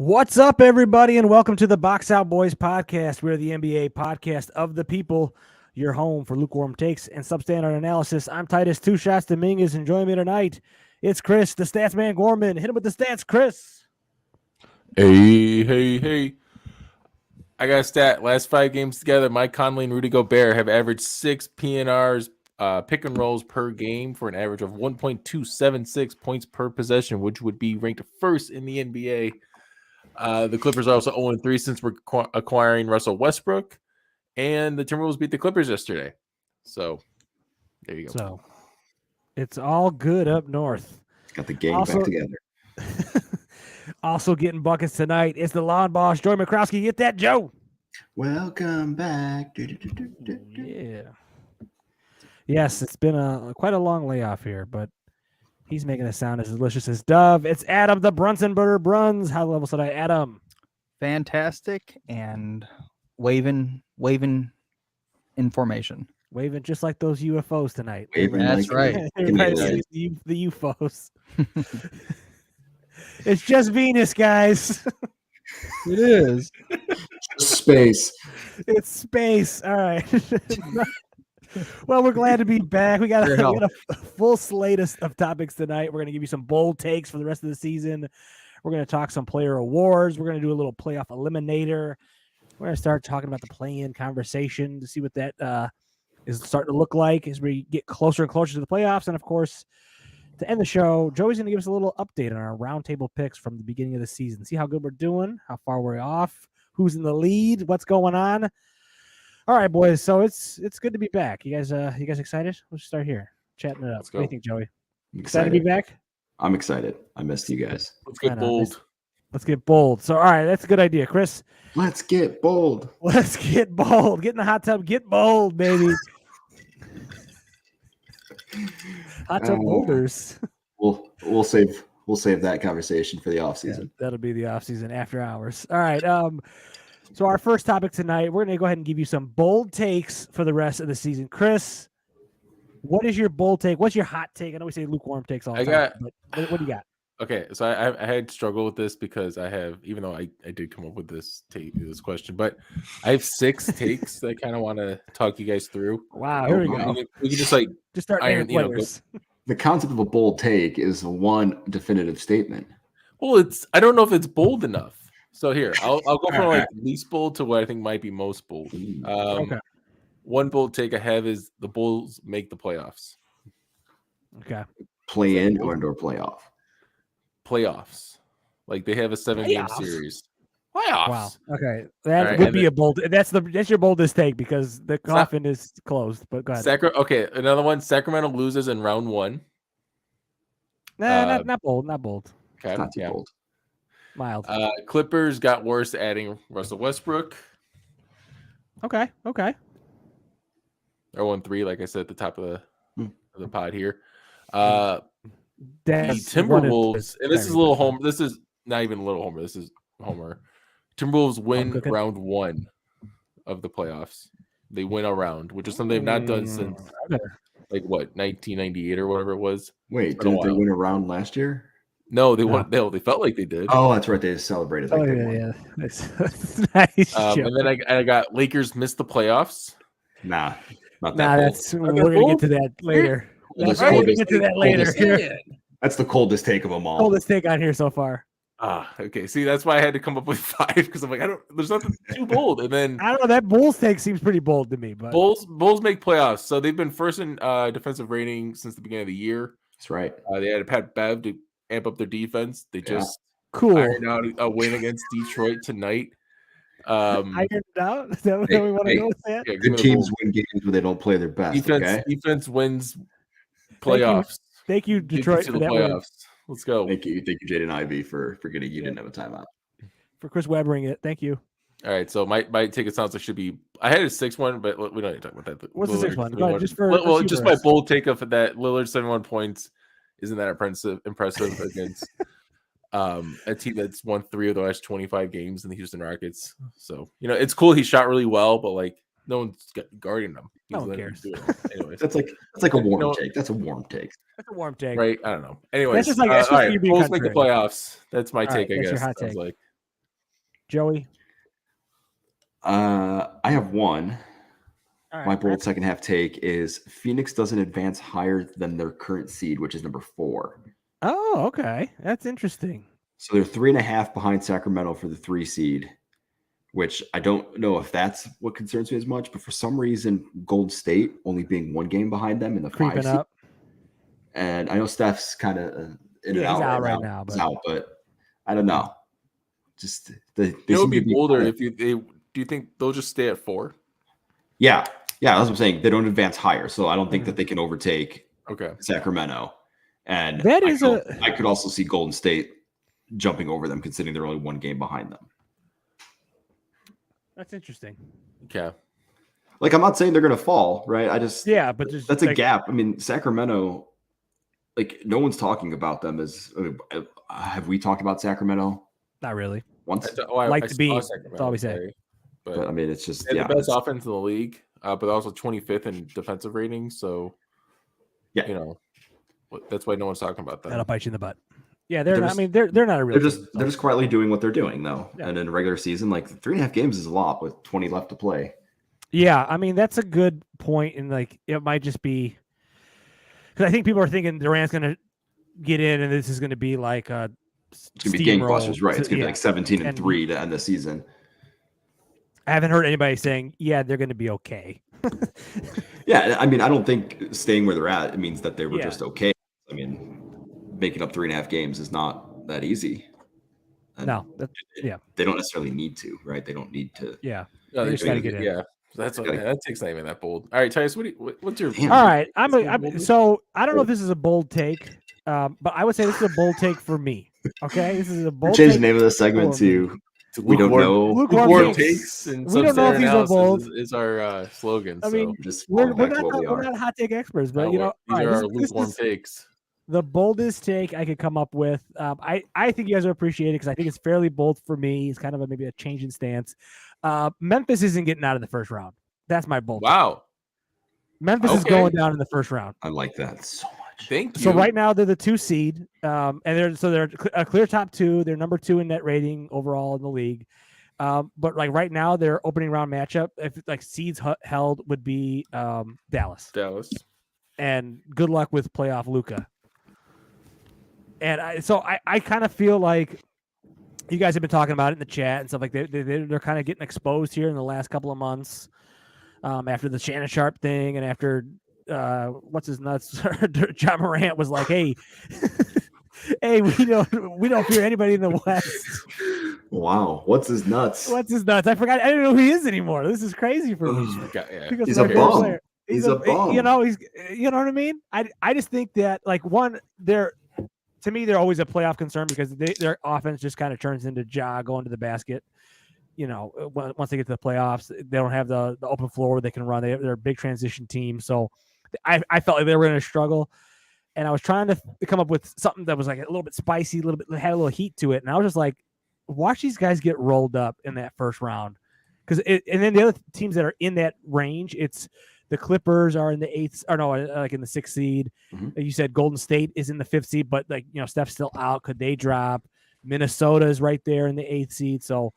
What's up, everybody, and welcome to the Box Out Boys podcast. We're the NBA podcast of the people, your home for lukewarm takes and substandard analysis. I'm Titus Two Shots Dominguez, and joining me tonight, it's Chris, the stats man Gorman. Hit him with the stats, Chris. Hey. I got a stat. Last 5 games together, Mike Conley and Rudy Gobert have averaged 6 PNRs, pick and rolls per game for an average of 1.276 points per possession, which would be ranked first in the NBA. The Clippers are also 0-3 since we're acquiring Russell Westbrook, and the Timberwolves beat the Clippers yesterday. So, there you go. So, it's all good up north. Got the gang back together. Also getting buckets tonight. It's the lawn boss, Joey McCroskey. Get that, Joe. Welcome back. Yeah. Yes, it's been quite a long layoff here, but he's making it sound as delicious as Dove. It's Adam the Brunson Butter Bruns. How level said I, Adam? Fantastic and waving in formation. Waving just like those UFOs tonight. That's right. Everybody sees the UFOs. It's just Venus, guys. It is. Space. It's space. All right. Well, we're glad to be back. We got a full slate of topics tonight. We're going to give you some bold takes for the rest of the season. We're going to talk some player awards. We're going to do a little playoff eliminator. We're going to start talking about the play-in conversation to see what that is starting to look like as we get closer and closer to the playoffs. And, of course, to end the show, Joey's going to give us a little update on our roundtable picks from the beginning of the season. See how good we're doing, how far we're off, who's in the lead, what's going on. All right, boys. So it's good to be back. You guys excited? Let's start here, chatting it up. What do you think, Joey? Excited to be back? I'm excited. I missed you guys. Let's get bold. Let's get bold. So, all right, that's a good idea, Chris. Let's get bold. Let's get bold. Get in the hot tub. Get bold, baby. Hot tub boulders. We'll save that conversation for the off season. Yeah, that'll be the off season after hours. All right. So our first topic tonight, we're going to go ahead and give you some bold takes for the rest of the season. Chris, what is your bold take? What's your hot take? I know we say lukewarm takes all the time, but what do you got? Okay, so I had struggled with this because I have, even though I did come up with this question, but I have 6 takes that I kind of want to talk you guys through. Wow, here we go. We can just start naming players. The concept of a bold take is one definitive statement. Well, I don't know if it's bold enough. So here, I'll go from least bold to what I think might be most bold. Okay. One bold take I have is the Bulls make the playoffs. Okay. Play in or indoor playoff? Playoffs. Like they have a 7-game series. Playoffs. Wow. Okay. That would be a bold. That's your boldest take because the coffin is closed. But go ahead. Okay, another one. Sacramento loses in round 1. Not bold. Not bold. Okay. Not too bold. Mild. Clippers got worse adding Russell Westbrook. Okay. They're 1-3, like I said at the top of the pod here. The Timberwolves, and this is a little homer. This is not even a little homer. This is homer. Timberwolves win round 1 of the playoffs. They win a round, which is something they've not done since 1998 or whatever it was. Wait, didn't they win a round last year? No, they won. They felt like they did. Oh, that's right. They celebrated. Like they won. Yeah. That's nice. And then I got Lakers missed the playoffs. Nah, not that. We're gonna get to that later. We're gonna get to that later. That's the coldest take of them all. Coldest take on here so far. Okay. See, that's why I had to come up with 5 because I'm like, there's nothing too bold. And then I don't know. That Bulls take seems pretty bold to me. But Bulls make playoffs, so they've been first in defensive rating since the beginning of the year. That's right. They had Pat Bev to amp up their defense. They just ironed out a win against Detroit tonight. Ironed out? Is that what we want to go with that? Yeah, good teams win games where they don't play their best. Defense wins playoffs. Thank you, Detroit, for that playoffs. Win. Let's go. Thank you, Jaden Ivey, for getting you didn't have a timeout. For Chris Webbering it. Thank you. All right, so my take it sounds like should be. I had a 6-1, but we don't need to talk about that. What's the 6-1? Go ahead, just my bold take of that Lillard 71 points. Isn't that impressive against a team that's won 3 of the last 25 games in the Houston Rockets? So it's cool. He shot really well, but no one's guarding him. No one cares. Anyways, that's like a warm take. That's a warm take. That's a warm take, right? I don't know. Anyways, that's just all right, Bulls make the playoffs. That's my take. I guess. Your hot take. Joey? I have one. All right, My bold Brent. second half take is Phoenix doesn't advance higher than their current seed, which is number 4. Oh, okay. That's interesting. So they're 3.5 behind Sacramento for the 3 seed, which I don't know if that's what concerns me as much, but for some reason, Golden State only being 1 game behind them in the 5 Creeping seed. up. And I know Steph's kind of in and Yeah, he's out out right right now. now, He's but- out, but I don't know. Just they It would seem be to be bolder kinda- if do you think they'll just stay at 4? Yeah, that's what I'm saying. They don't advance higher, so I don't think that they can overtake Okay. Sacramento. And That is I could also see Golden State jumping over them, considering they're only 1 game behind them. That's interesting. Okay. Like, I'm not saying they're going to fall, right? I just But just that's a like, gap. I mean, Sacramento, like, no one's talking about them as. Have we talked about Sacramento not really. once? Like the beam. saw That's all we say. play, But I mean, it's just they yeah. have the best it's- offense in the league, but also 25th in defensive rating. So, Yeah. you know, that's why no one's talking about That'll that. bite you in the butt. Yeah, they're They're not. just- I mean, they're not a real. They're just team, they're so. just quietly doing what they're doing though. Yeah. And in a regular season, like 3.5 games is a lot with 20 left to play. Yeah, I mean that's a good point, and like it might just be because I think people are thinking Durant's going to get in, and this is going to be like a It's gonna be steamroll gangbusters, right? It's gonna be like 17 and 3 to end the season. I haven't heard anybody saying, "Yeah, they're going to be okay." Yeah, I mean, I don't think staying where they're at, it means that they were Yeah. just okay. I mean, making up 3.5 games is not that easy. And No, they don't necessarily need to, right? They don't need to. yeah. No, They they just gotta should- get in. Yeah, that's Gotta- that takes not even that bold. All right, Titus, what's your? Damn. All right, I'm bold? so I don't know if this is a bold take, but I would say this is a bold take for me. Okay, this is a bold. Change the take name of the segment for me. to we don't know. Lukewarm Lukewarm takes. takes and We don't know if these are bold. is our slogan. I mean, Just We're falling back to not what we we're are. not hot take experts, but No, you know, these all are right, our this lukewarm is takes. the boldest take I could come up with. I think you guys will appreciate it because I think it's fairly bold for me. It's kind of maybe a change in stance. Memphis isn't getting out of the first round. That's my bold. Wow, Memphis is Okay. going down in the first round. I like that so much. thank you. So right now they're the 2 seed, and they're a clear top 2. They're number 2 in net rating overall in the league. But like right now, their opening round matchup, if like seeds held, would be Dallas. And good luck with playoff Luka. And I kind of feel like you guys have been talking about it in the chat and stuff like they're kind of getting exposed here in the last couple of months after the Shannon Sharp thing and after what's his nuts John Morant was like, hey, hey, we don't fear anybody in the West. Wow, what's his nuts? What's his nuts? I forgot. I don't know who he is anymore. This is crazy for me. Because He's my a favorite bum. player. He's a bum. You know, you know what I mean? I just think that like to me they're always a playoff concern because their offense just kind of turns into Ja going to the basket. You know, once they get to the playoffs, they don't have the open floor where they can run. They're a big transition team, so I felt like they were going to struggle. And I was trying to come up with something that was like a little bit spicy, had a little heat to it, and I was just like, watch these guys get rolled up in that first round, and then the other teams that are in that range, it's the Clippers are in the 8th, or no, like in the 6th seed. Mm-hmm. You said Golden State is in the 5th seed, but like Steph's still out. Could they drop? Minnesota is right there in the 8th seed, so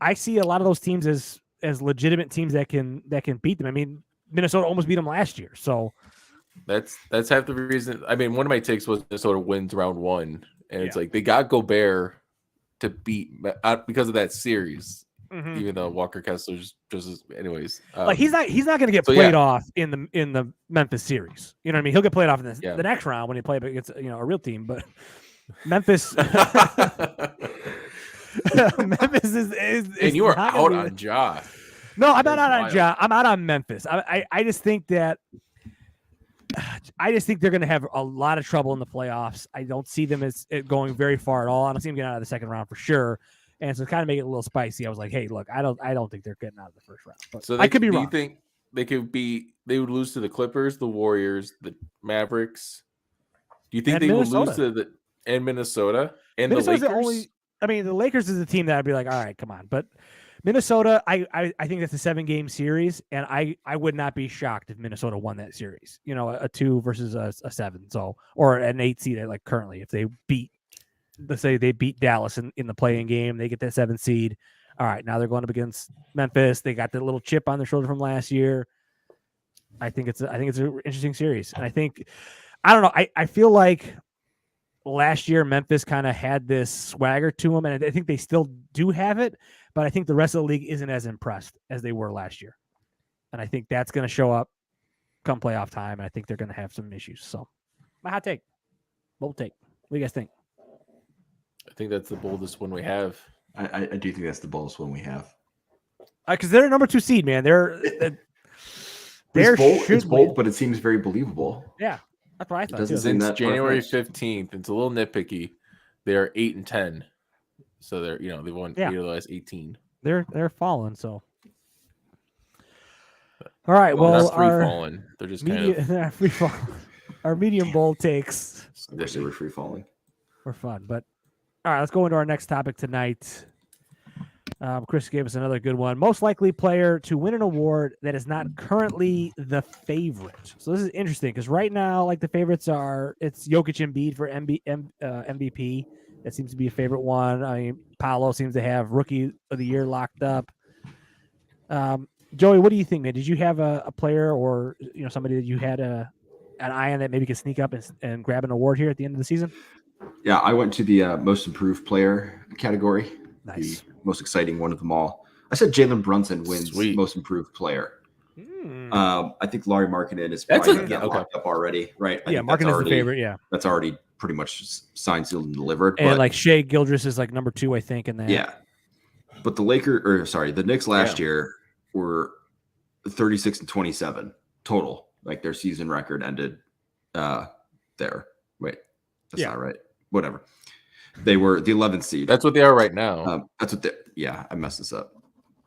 I see a lot of those teams as legitimate teams that can beat them. I mean, Minnesota almost beat them last year, so that's half the reason. I mean, one of my takes was Minnesota wins round 1, and it's like they got Gobert to beat because of that series. Even though Walker Kessler's just anyways, like he's not going to get played off in the Memphis series. You know what I mean? He'll get played off in the next round when he play against a real team. But Memphis, Memphis is and you are out on Ja. No, I'm not out on Ja. I'm out on Memphis. I just think that. I just think they're going to have a lot of trouble in the playoffs. I don't see them as going very far at all. I don't see them getting out of the second round for sure. And so kind of make it a little spicy. I was like, hey, look, I don't think they're getting out of the first round. But So I could be wrong. Do you think they would lose to the Clippers, the Warriors, the Mavericks? Do you think And they Minnesota. will lose to Minnesota and Minnesota's the Lakers? The Lakers is the team that I'd be like, all right, come on. But Minnesota, I think that's a 7-game series, and I would not be shocked if Minnesota won that series. You know, a 2 versus a 7, so or an 8 seed like currently if they beat let's say they beat Dallas in the playing game, they get that 7th seed. All right, now they're going up against Memphis. They got the little chip on their shoulder from last year. I think it's an interesting series, and I don't know. I feel like last year Memphis kind of had this swagger to them, and I think they still do have it, but I think the rest of the league isn't as impressed as they were last year, and I think that's going to show up come playoff time, and I think they're going to have some issues. So, my hot take, bold take. What do you guys think? I think that's the boldest one we have. I do think that's the boldest one we have. Because they're a number 2 seed, man. It's bold, but it seems very believable. Yeah, that's what I thought. doesn't Too. seem Since that January far-fetched. 15th, it's a little nitpicky. They are 8-10, so they're they won 8 of the last 18. They're falling. So, all right. Well, that's free falling. They're just kind of free fall. Our medium bold takes. I wish they were free falling. Were fun, but all right. Let's go into our next topic tonight. Chris gave us another good one. Most likely player to win an award that is not currently the favorite. So this is interesting because right now, like the favorites it's Jokic Embiid for MVP. That seems to be a favorite one. I mean, Paolo seems to have Rookie of the Year locked up. Joey, what do you think, man? Did you have a player or somebody that you had an eye on that maybe could sneak up and grab an award here at the end of the season? Yeah, I went to the most improved player category. Nice. The most exciting one of them all. I said Jalen Brunson wins most improved player. I think Lauri Markkanen is probably going to get locked up already, right? Markkanen is the favorite. Yeah, that's already pretty much signed, sealed, and delivered. And like Shai Gilgeous is like number 2, I think, in that. Yeah, but the Knicks last year were 36-27 total. Like their season record ended there. Wait, that's not right. Whatever. They were the 11th seed. That's what they are right now. That's what I messed this up.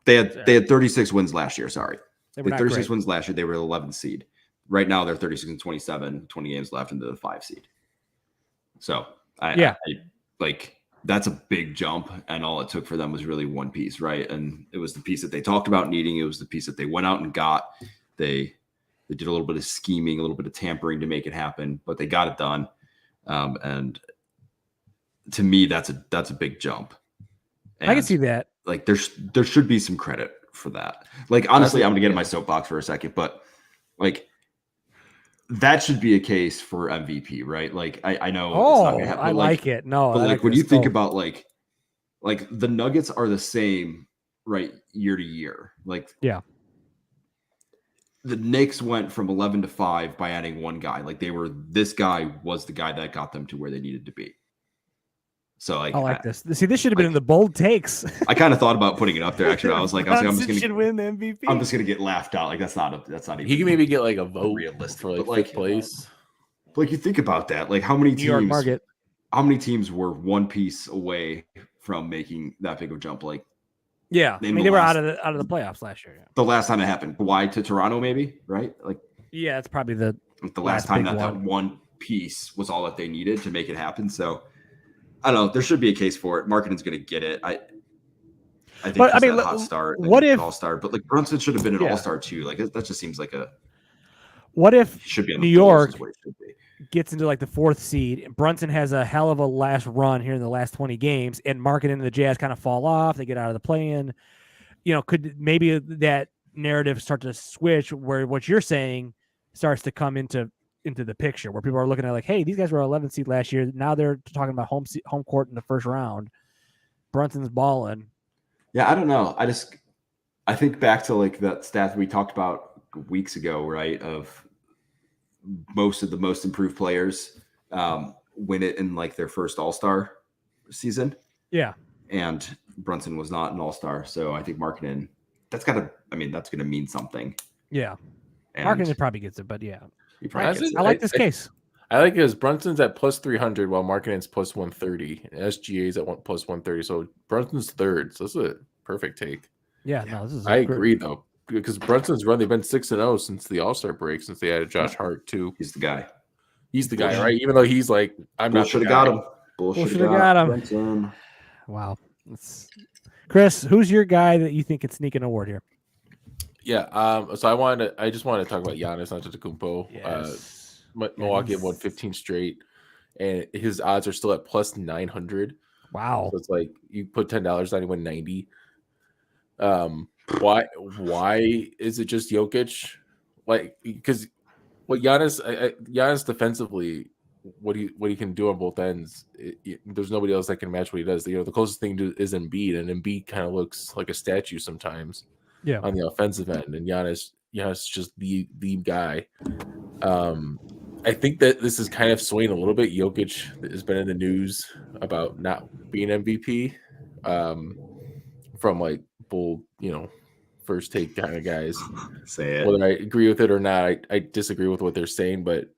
They had 36 wins last year. Sorry. They had 36 wins last year. They were the 11th seed. Right now they're 36-27, 20 games left into the 5 seed. So I that's a big jump, and all it took for them was really one piece, right? And it was the piece that they talked about needing. It was the piece that they went out and got. They did a little bit of scheming, a little bit of tampering to make it happen, but they got it done. And to me, that's a big jump. And I can see that. Like there should be some credit for that. Like honestly, I'm gonna get in my soapbox for a second, but like that should be a case for MVP, right? Like I know. Oh, it's not gonna happen, I like it. No, but like when you think about like the Nuggets are the same, right, year to year. Like the Knicks went from 11-5 by adding one guy. Like this guy was the guy that got them to where they needed to be. So like, I like this. See, this should have been in the bold takes. I kind of thought about putting it up there. Actually, I was like, I'm just gonna win the MVP. I'm just gonna get laughed out. Like that's not even. He can maybe get like a vote realistic for like, but like 5th place. Like you think about that. Like how many New York teams? market. How many teams were one piece away from making that big of a jump? Like yeah, I mean they were out of the playoffs last year. Yeah. The last time it happened, Kawhi to Toronto, maybe, right? Like yeah, it's probably the last time that one piece was all that they needed to make it happen. So. I don't know. There should be a case for it. Markkanen's going to get it. I think he's a hot start. What if all-star? But like Brunson should have been an all-star too. Like that just seems like a. What if should be on New York gets into like the 4th seed? And Brunson has a hell of a last run here in the last 20 games, and Markkanen and the Jazz kind of fall off. They get out of the play-in. Could maybe that narrative start to switch where what you're saying starts to come into the picture where people are looking at like, hey, these guys were 11th seed last year. Now they're talking about home court in the first round. Brunson's balling. Yeah, I don't know. I think back to like that stat we talked about weeks ago, right? Of most of the most improved players win it in like their first All-Star season. Yeah. And Brunson was not an All-Star. So I think Markkanen, that's going to mean something. Yeah. Markkanen probably gets it, but yeah. I like this case. I like it as Brunson's at plus 300 while Markkanen's plus 130 and SGA's at plus 130. So Brunson's 3rd. So this is a perfect take. Yeah, no, this is. I agree though because Brunson's run. They've been 6-0 since the All-Star break. Since they added Josh Hart too. He's the guy. He's the guy, right? Even though he's like, I'm not. Should have got him. Bullshit have got him. Brunson. Wow. Chris, who's your guy that you think could sneak an award here? Yeah. So I just wanted to talk about Giannis Antetokounmpo. Yes. Milwaukee have won 15 straight. and his odds are still at plus 900. Wow. So it's like you put $10 on, you win 90. Why is it just Jokic? Like, because Giannis defensively, what he can do on both ends, there's nobody else that can match what he does. The closest thing to is Embiid, and Embiid kind of looks like a statue sometimes. Yeah. On the offensive end, and Giannis just the guy. I think that this is kind of swaying a little bit. Jokic has been in the news about not being MVP, from like bull, first take kind of guys. Say it. Whether I agree with it or not, I disagree with what they're saying, but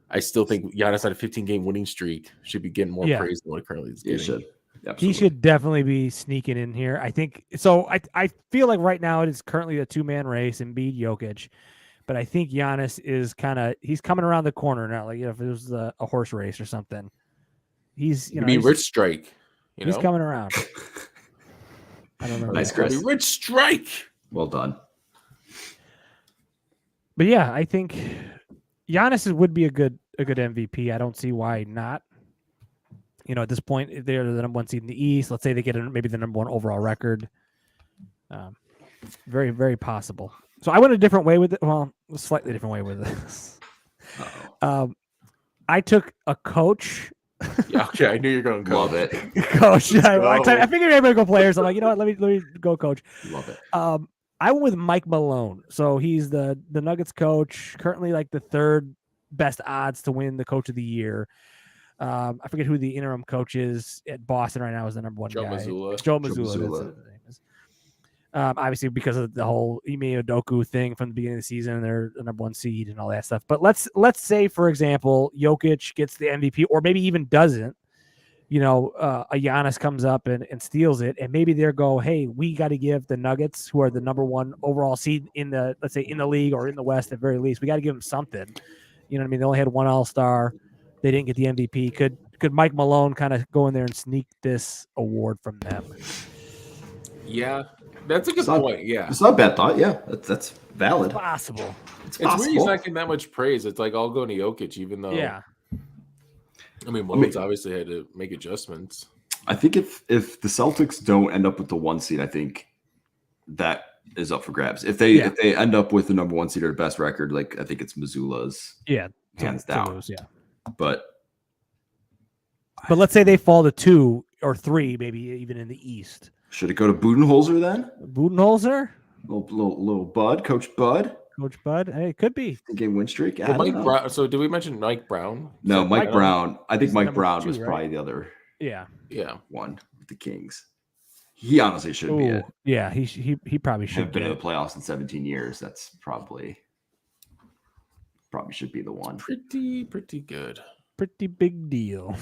I still think Giannis on a 15-game winning streak should be getting more praise than what it currently is getting. He should. Absolutely. He should definitely be sneaking in here. I think so. I feel like right now it is currently a 2-man race, Embiid, Jokic, but I think Giannis is he's coming around the corner now. Like if it was a horse race or something, he's Rich Strike. He's coming around. I don't know. Nice, Chris. Rich Strike. Well done. But yeah, I think Giannis would be a good MVP. I don't see why not. At this point, if they're the number 1 seed in the East, let's say they get maybe the number 1 overall record. Very, very possible. So I went a different way with it. Well, a slightly different way with this. I took a coach. Okay, I knew you were going to love it. Coach. I figured everybody go players. I'm like, you know what? Let me go coach. Love it. I went with Mike Malone. So he's the Nuggets coach, currently like the 3rd best odds to win the Coach of the Year. I forget who the interim coach is at Boston right now is the number 1 Joe guy. Mazzulla. Joe Mazzulla. That's the name is. Obviously because of the whole Ime Udoka thing from the beginning of the season, they're the number 1 seed and all that stuff. But let's say, for example, Jokic gets the MVP, or maybe even doesn't. A Giannis comes up and steals it, and maybe they go, hey, we got to give the Nuggets, who are the number 1 overall seed in the, let's say, in the league or in the West at very least, we got to give them something. You know what I mean? They only had 1 All-Star. They didn't get the MVP. Could Mike Malone kind of go in there and sneak this award from them? Yeah, that's a good point. Yeah, it's not a bad thought. Yeah, that's valid. It's possible. It's weird he's not getting that much praise. It's like all going to Jokic, even though. Yeah. I mean, Malone's obviously had to make adjustments. I think if the Celtics don't end up with the 1 seed, I think that is up for grabs. If they end up with the number 1 seed or best record, like I think it's Missoula's. Yeah, hands down. Lose, yeah. But let's say they fall to 2 or 3, maybe even in the East. Should it go to Budenholzer then? Budenholzer? Little Bud, Coach Bud. Coach Bud. Hey, it could be. Game win streak. Well, Mike Brown. So did we mention Mike Brown? No, Mike Brown. I think Mike Brown was probably the other. Yeah. One with the Kings. He honestly should be it. Yeah, he probably should have been in the playoffs in 17 years. That's probably should be the one. Pretty good. Pretty big deal.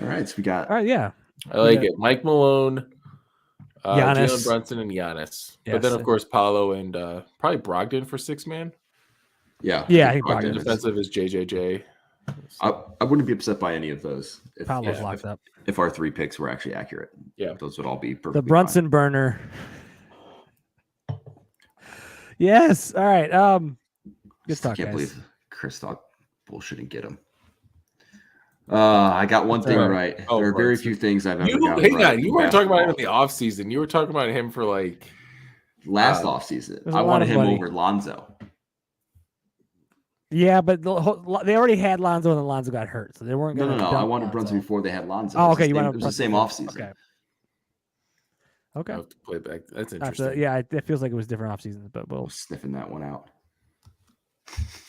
All right, so we got. All right, yeah. I like it. Mike Malone, Giannis. Jalen Brunson, and Giannis. Yes. But then, of course, Paolo and probably Brogdon for 6-man. Yeah. I think Brogdon defensive is JJJ. I wouldn't be upset by any of those. Paolo's locked up. If our 3 picks were actually accurate. Yeah. Those would all be perfect. The Brunson burner. Yes. All right. Good talk, I can't guys. believe Chris thought bullshit and get him. I got one thing right. There are very few things I've ever gotten hang right. on, you weren't talking about him in the offseason. You were talking about him for like last offseason. I wanted him over Lonzo. Yeah, but they already had Lonzo and then Lonzo got hurt, so they weren't going to. No. I wanted Brunson before they had Lonzo. Oh, okay. It was the same offseason. Okay. I have to play back. That's interesting. It feels like it was different off seasons, but we'll sniffing that one out.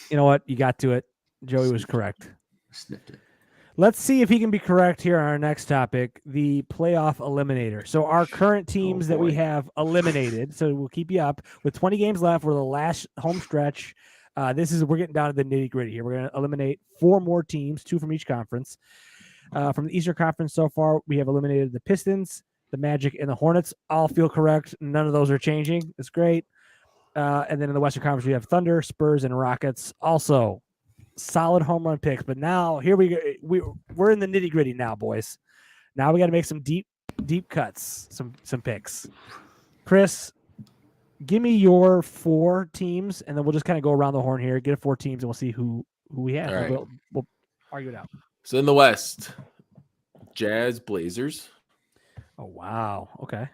You know what? You got to it. Joey was correct. Sniffed it. Let's see if he can be correct here on our next topic, the playoff eliminator. So our current teams that we have eliminated, so we'll keep you up with 20 games left. We're the last home stretch. We're getting down to the nitty gritty here. We're going to eliminate 4 more teams, 2 from each conference. From the Eastern Conference so far, we have eliminated the Pistons, the Magic, and the Hornets. All feel correct. None of those are changing. It's great. And then in the Western Conference, we have Thunder, Spurs, and Rockets. Also, solid home run picks. But now here we go. We're in the nitty gritty now, boys. Now we got to make some deep cuts, some picks. Chris, give me your 4 teams, and then we'll just kind of go around the horn here. Get 4 teams, and we'll see who we have. All right. We'll argue it out. So in the West, Jazz, Blazers. Oh wow. Okay.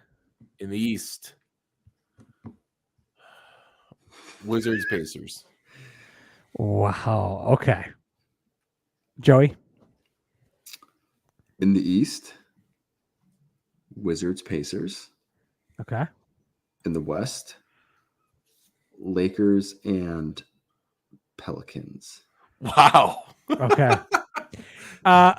In the East, Wizards, Pacers. Wow. Okay. Joey. In the East, Wizards, Pacers. Okay. In the West, Lakers and Pelicans. Wow. Okay.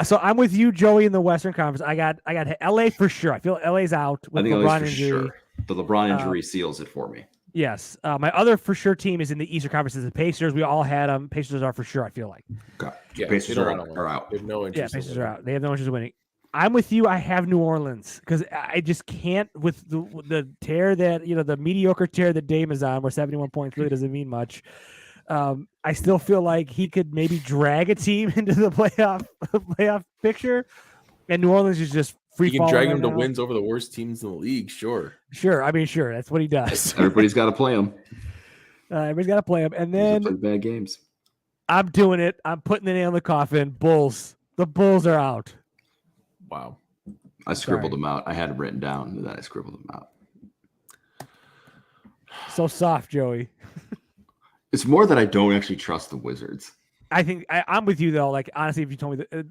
So I'm with you, Joey, in the Western Conference. I got LA for sure. I feel LA's out with I think LeBron LA's for injury. sure. The LeBron injury seals it for me. Yes. My other for sure team is in the Eastern Conference is the Pacers. We all had them. Pacers are for sure, I feel like. Okay. Yeah, Pacers they don't are wanna win. out. They have no interest. Yeah, Pacers are out. They have no interest in winning. I'm with you. I have New Orleans because I just can't with the tear that the mediocre tear that Dame is on, where 71 points really doesn't mean much. I still feel like he could maybe drag a team into the playoff picture, and New Orleans is just free. You can drag him to wins over the worst teams in the league. Sure. I mean, sure. That's what he does. Everybody's got to play him. Everybody's got to play him, and then play bad games. I'm doing it. I'm putting the nail in the coffin. Bulls. The Bulls are out. Wow. I scribbled them out. I had them written down, and then I scribbled them out. So soft, Joey. It's more that I don't actually trust the Wizards. I think I'm with you though. Like honestly, if you told me that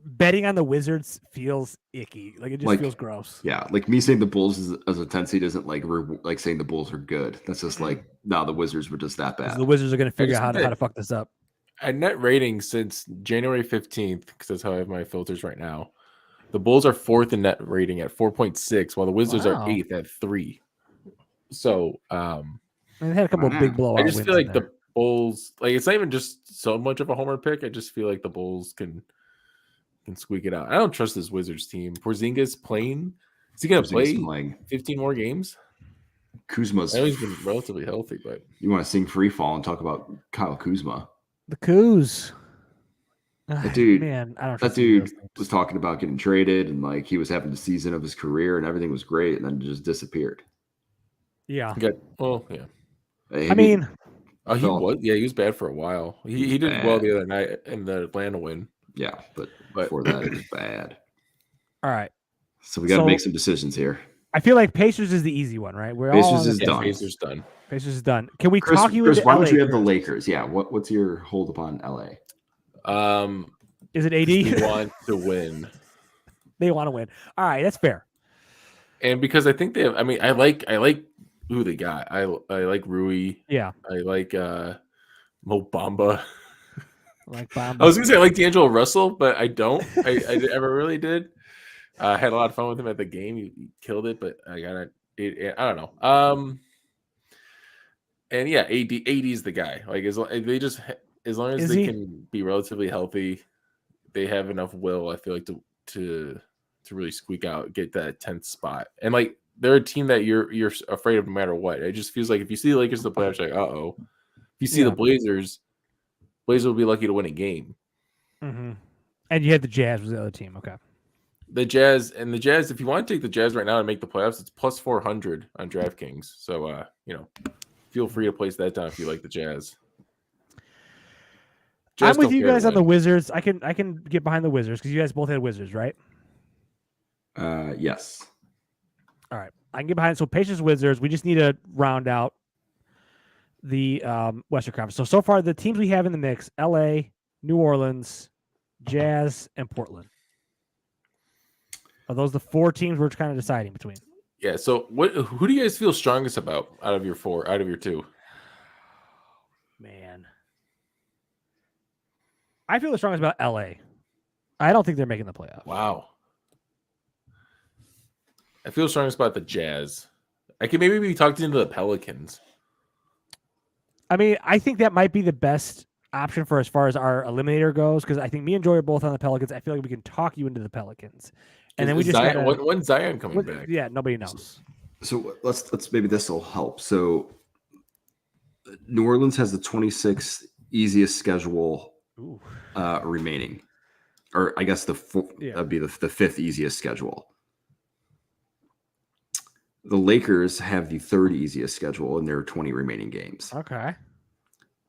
betting on the Wizards feels icky, like it just feels gross. Yeah, like me saying the Bulls as a 10 seed isn't like saying the Bulls are good. That's just like no, the Wizards were just that bad. The Wizards are going to figure out how to fuck this up. At net rating since January 15th, because that's how I have my filters right now. The Bulls are 4th in net rating at 4.6, while the Wizards are 8th at 3. So, they had a couple of big blowouts. I just feel like the Bulls, like it's not even just so much of a homer pick. I just feel like the Bulls can squeak it out. I don't trust this Wizards team. Porzingis playing. Is he going to play 15 more games? Kuzma's. I know he's been relatively healthy, but you want to sing Free Fall and talk about Kyle Kuzma? The Kuz. That dude, man, I don't. That dude was talking about getting traded and like he was having the season of his career and everything was great, and then just disappeared. Yeah. yeah. He was bad for a while. He did well the other night in the Atlanta win. Yeah, but before that it was bad. All right. So we got to make some decisions here. I feel like Pacers is the easy one, right? Pacers is done. Pacers done. Pacers is done. Can we Chris, talk you Chris, into why LA? don't you have the Lakers? Yeah. What's your hold upon LA? Is it AD? They want to win. They want to win. All right, that's fair. And because I think they have, I mean, I like who they got. I like Rui. Yeah. I like Mo Bamba. Bamba. I was gonna say I like D'Angelo Russell, but I don't. I never really did. I had a lot of fun with him at the game. He killed it, but I don't know. And yeah, AD is the guy. Like as long as they can be relatively healthy, they have enough will. I feel like to really squeak out, get that 10th spot. And like they're a team that you're afraid of no matter what. It just feels like if you see the Lakers in the playoffs, you're like, uh-oh. If you see the Blazers will be lucky to win a game. Mm-hmm. And you had the Jazz was the other team. Okay. The Jazz, if you want to take the Jazz right now and make the playoffs, it's plus 400 on DraftKings. So, feel free to place that down if you like the Jazz. I'm with you guys on the Wizards. I can get behind the Wizards because you guys both had Wizards, right? Yes. All right. I can get behind. So Pacers, Wizards. We just need to round out the Western Conference. So far, the teams we have in the mix, LA, New Orleans, Jazz, and Portland. Are those the 4 teams we're kind of deciding between? Yeah. So who do you guys feel strongest about out of your 2? Man. I feel the strongest about LA. I don't think they're making the playoffs. Wow. I feel strongest about the Jazz. I could maybe be talked into the Pelicans. I mean, I think that might be the best option for as far as our eliminator goes, because I think me and Joy are both on the Pelicans. I feel like we can talk you into the Pelicans. And then we just when's Zion coming back? Yeah, nobody knows. So let's maybe this will help. So New Orleans has the 26th easiest schedule remaining, or I guess that'd be the 5th easiest schedule. The Lakers have the 3rd easiest schedule, and there are 20 remaining games. Okay.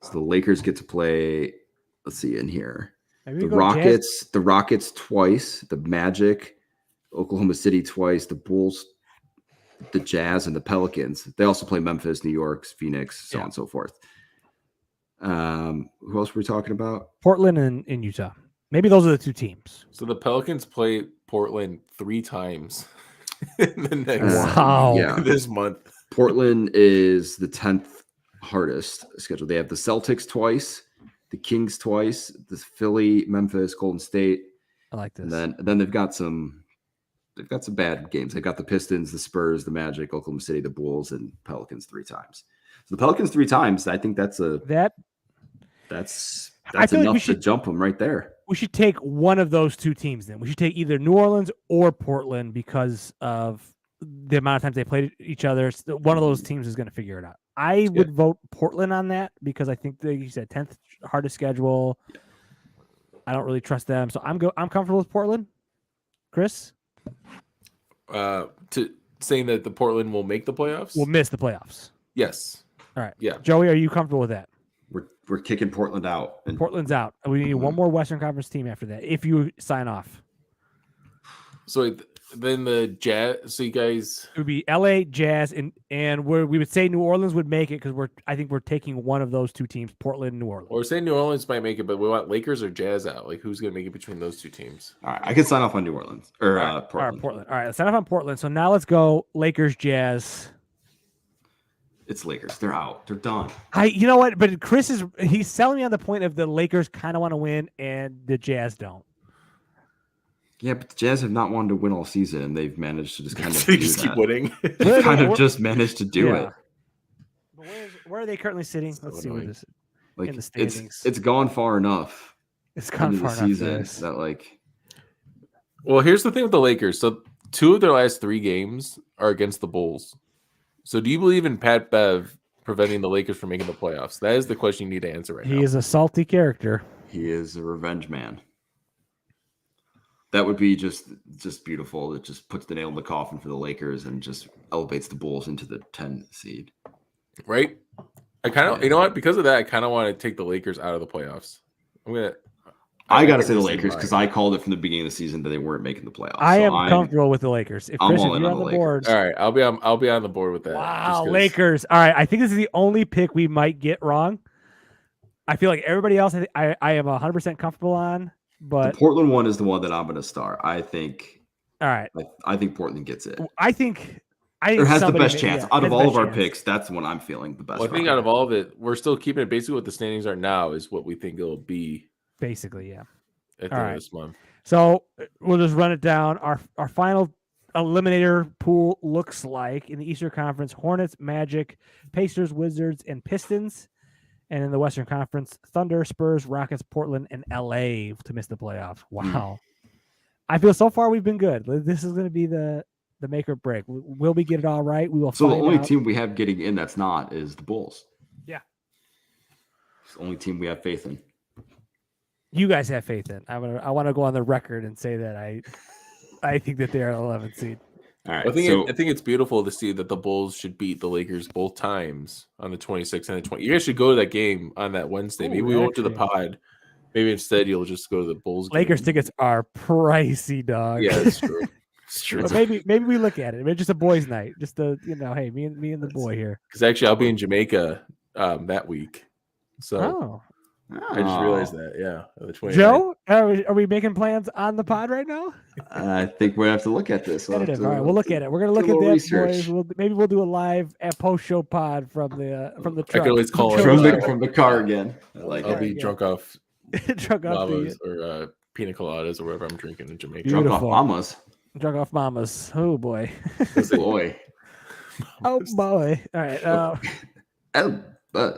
So the Lakers get to play. Let's see in here. Maybe The we go Jazz. The Rockets twice, the Magic, Oklahoma City twice, the Bulls, the Jazz, and the Pelicans. They also play Memphis, New York, Phoenix, so on and so forth. Who else were we talking about? Portland and in Utah. Maybe those are the two teams. So the Pelicans play Portland 3 times in the next this month. Portland is the 10th hardest schedule. They have the Celtics twice, the Kings twice, the Philly, Memphis, Golden State. I like this. And then they've got some bad games. They've got the Pistons, the Spurs, the Magic, Oklahoma City, the Bulls, and Pelicans 3 times. So the Pelicans 3 times, I think that's enough to jump them right there. We should take one of those two teams then. We should take either New Orleans or Portland because of the amount of times they played each other. One of those teams is going to figure it out. I would vote Portland on that because I think you said 10th hardest schedule. Yeah. I don't really trust them, so I'm comfortable with Portland. Chris, to saying that the Portland will make the playoffs. We'll miss the playoffs. Yes. All right. Yeah. Joey, are you comfortable with that? We're kicking Portland out. Portland's out. We need one more Western Conference team after that. If you sign off. So then the Jazz. So you guys. It would be LA Jazz and we would say New Orleans would make it because I think we're taking one of those two teams, Portland and New Orleans. Or say New Orleans might make it, but we want Lakers or Jazz out. Like who's going to make it between those two teams? All right, I can sign off on New Orleans or Portland. All right, Portland. All right, let's sign off on Portland. So now let's go Lakers Jazz. It's Lakers. They're out. They're done. You know what? But he's selling me on the point of the Lakers kind of want to win and the Jazz don't. Yeah, but the Jazz have not wanted to win all season, and they've managed to just kind of keep winning. They've kind of just managed to do it. But where are they currently sitting? Let's see what this is. Like in the standings. It's gone far enough. It's gone far enough. Season that Well, here's the thing with the Lakers. So 2 of their last 3 games are against the Bulls. So do you believe in Pat Bev preventing the Lakers from making the playoffs? That is the question you need to answer right now. He is a salty character. He is a revenge man. That would be just beautiful. It just puts the nail in the coffin for the Lakers and just elevates the Bulls into the 10 seed. Right? I kind of, you know what? Because of that, I kind of want to take the Lakers out of the playoffs. I got to say the Lakers because I called it from the beginning of the season that they weren't making the playoffs. I am comfortable with the Lakers. If Chris, you're on the board. All right, I'll be on the board with that. Wow, Lakers. All right, I think this is the only pick we might get wrong. I feel like everybody else I am 100% comfortable on, but the Portland one is the one that I'm going to start. I think. All right. I think Portland gets it. I think has the best chance out of all of our picks. That's the one I'm feeling the best. Well, I think out of all of it, we're still keeping it basically what the standings are now is what we think it'll be. Basically, yeah. At the end of this month. So we'll just run it down. Our final eliminator pool looks like in the Eastern Conference: Hornets, Magic, Pacers, Wizards, and Pistons. And in the Western Conference: Thunder, Spurs, Rockets, Portland, and LA to miss the playoffs. Wow. I feel so far we've been good. This is going to be the make or break. Will we get it all right? We will. So the only team we have getting in that's not is the Bulls. Yeah. It's the only team we have faith in. You guys have faith in. I want to go on the record and say that I think that they are 11th seed. All right. I think it's beautiful to see that the Bulls should beat the Lakers both times on the 26th and the 20th. You guys should go to that game on that Wednesday. Maybe we won't do the pod. Maybe instead you'll just go to the Bulls game. Lakers tickets are pricey, dog. Yeah, that's true. It's true. But maybe we look at it. Maybe just a boys' night. Just hey, me and the boy here. Because actually, I'll be in Jamaica that week. So I just realized that. Yeah, the 29th. Joe, are we making plans on the pod right now? I think we have to look at this. All right, we'll look at it. We're gonna look at that, boys. Maybe we'll do a live post-show pod from the truck. I could always call it from the car again. I'll be drunk off drunk off or pina coladas or whatever I'm drinking in Jamaica. Drunk off mamas. Drunk off mamas. Oh boy. Boy. Oh boy. All right. Oh boy.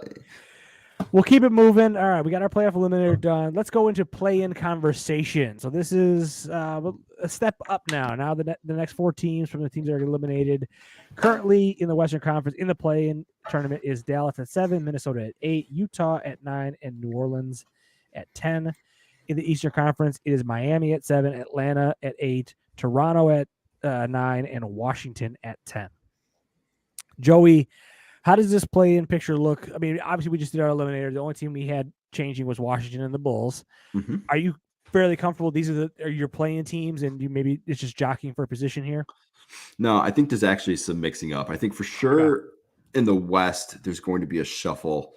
We'll keep it moving. All right, we got our playoff eliminator done. Let's go into play-in conversation. So this is a step up now. Now the next 4 teams from the teams that are eliminated currently in the Western Conference in the play-in tournament is Dallas at 7, Minnesota at 8, Utah at 9, and New Orleans at 10. In the Eastern Conference, it is Miami at 7, Atlanta at 8, Toronto at 9, and Washington at 10. Joey, how does this play-in picture look? I mean, obviously we just did our eliminator. The only team we had changing was Washington and the Bulls. Mm-hmm. Are you fairly comfortable? These are your playing teams, and you maybe it's just jockeying for a position here. No, I think there's actually some mixing up. I think for sure in the West, there's going to be a shuffle.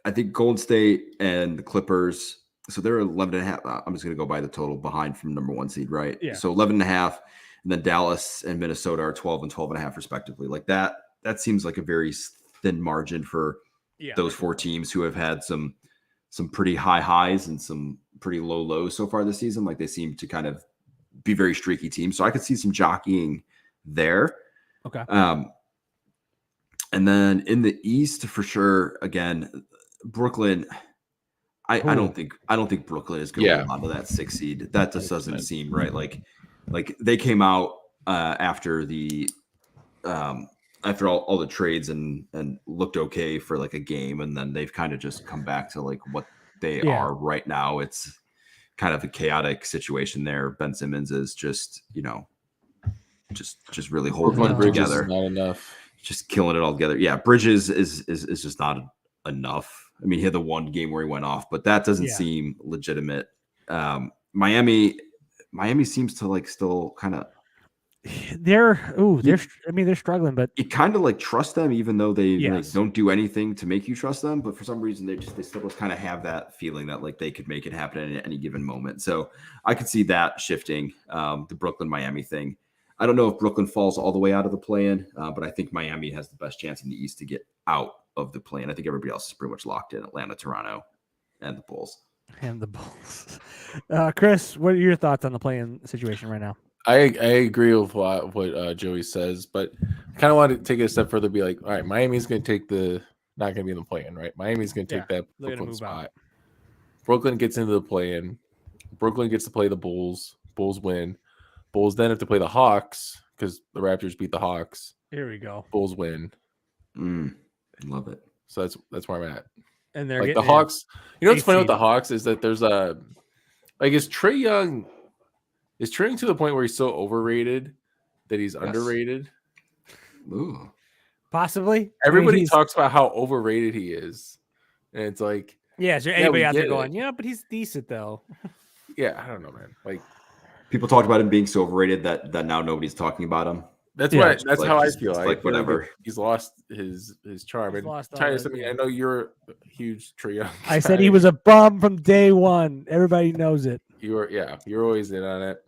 I think Golden State and the Clippers, so they're 11.5. I'm just going to go by the total behind from number 1 seed, right? Yeah. So 11.5, and then Dallas and Minnesota are 12 and 12.5 respectively. Like that seems like a very thin margin for those 4 teams who have had some pretty high highs and some pretty low lows so far this season. Like they seem to kind of be very streaky teams. So I could see some jockeying there. Okay. And then in the East, for sure, again, Brooklyn. I don't think Brooklyn is going to hold on to that 6 seed. That just doesn't seem right. Like they came out after the after all the trades and looked okay for like a game, and then they've kind of just come back to like what they are right now. It's kind of a chaotic situation there. Ben Simmons is just just really holding it together. Not enough. Just killing it all together. Yeah, Bridges is just not enough. I mean, he had the one game where he went off, but that doesn't seem legitimate. Miami seems to like still kind of. They're struggling, but you kind of like trust them, even though they like, don't do anything to make you trust them. But for some reason, they still kind of have that feeling that like they could make it happen at any given moment. So I could see that shifting the Brooklyn Miami thing. I don't know if Brooklyn falls all the way out of the play-in, but I think Miami has the best chance in the East to get out of the play-in. I think everybody else is pretty much locked in: Atlanta, Toronto, and the Bulls. Chris, what are your thoughts on the play-in situation right now? I agree with what Joey says, but I kind of want to take it a step further. Be like, all right, Miami's going to take not going to be in the play-in, right? Miami's going to take that Brooklyn spot. Out. Brooklyn gets into the play-in. Brooklyn gets to play the Bulls. Bulls win. Bulls then have to play the Hawks because the Raptors beat the Hawks. Here we go. Bulls win. I love it. So that's where I'm at. And they're like the Hawks. You know what's funny with the Hawks is that there's is Trae Young. Is Trae Young to the point where he's so overrated that he's underrated? Ooh. Possibly. Everybody talks about how overrated he is. And it's like, is there anybody out there going, but he's decent though? Yeah, I don't know, man. Like people talked about him being so overrated that now nobody's talking about him. That's how I feel. Like whatever. Like he's lost his charm. And Titus, I mean, I know you're a huge Trae Young guy. I said he was a bum from day one. Everybody knows it. You're always in on it.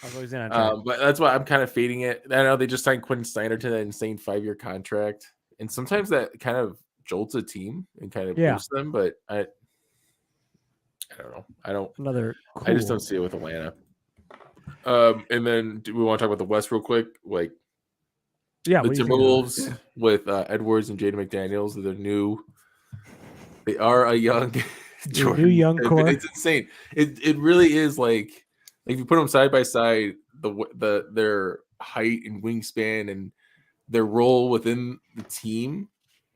I was always in on it. But that's why I'm kind of fading it. I know they just signed Quentin Snyder to that insane 5-year contract, and sometimes that kind of jolts a team and kind of boosts them. But I don't know. I just don't see it with Atlanta. And then do we want to talk about the West real quick? Like, the Timberwolves with Edwards and Jaden McDaniels. They are a young, new young core. It's insane. It really is like if you put them side by side, their height and wingspan and their role within the team.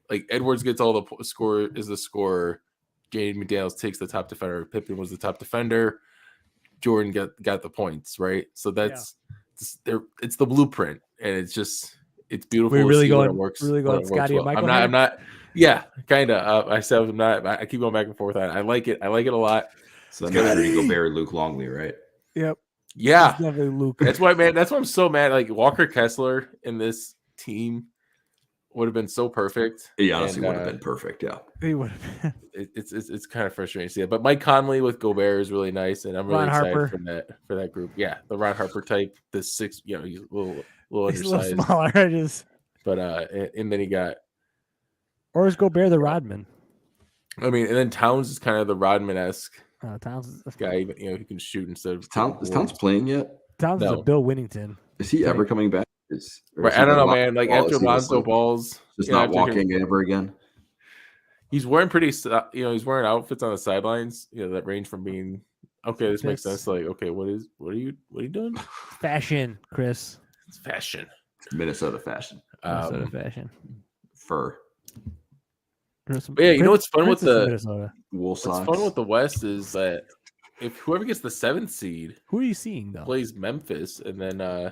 Like Edwards gets all the scorer. Jaden McDaniels takes the top defender. Pippen was the top defender. Jordan got the points, right? So that's it's the blueprint, and it's beautiful. We're really going, it works. Really going, Scotty and Michael. I'm not. Yeah, kind of. I said I'm not. I keep going back and forth on it. I like it. I like it a lot. So that's Rudy Gobert, Luke Longley, right? Yep. Yeah. Luke. That's why, man. That's why I'm so mad. Like Walker Kessler in this team would have been so perfect. He honestly would have been perfect. Yeah, he would have been. It's kind of frustrating to see it, but Mike Conley with Gobert is really nice, and I'm really excited for that group. Yeah, the Ron Harper type, the 6. He's a little undersized, a little smaller, but and then he got. Or is Gobert the Rodman? I mean, and then Towns is kind of the Rodman-esque. Towns is the guy, he can shoot instead of Is Towns playing yet? Towns is a Bill Winnington. Is he ever coming back? Right, I don't know, man. Like after Lonzo Ball's just not walking ever again. He's wearing he's wearing outfits on the sidelines, that range from being okay. This makes sense. Like, okay, what are you doing? Fashion, Chris. It's fashion. Minnesota fashion. Fashion. Fur. Yeah, you know what's fun with the Minnesota. Wool socks. What's fun with the West is that if whoever gets the 7th seed, who are you seeing though, plays Memphis, and then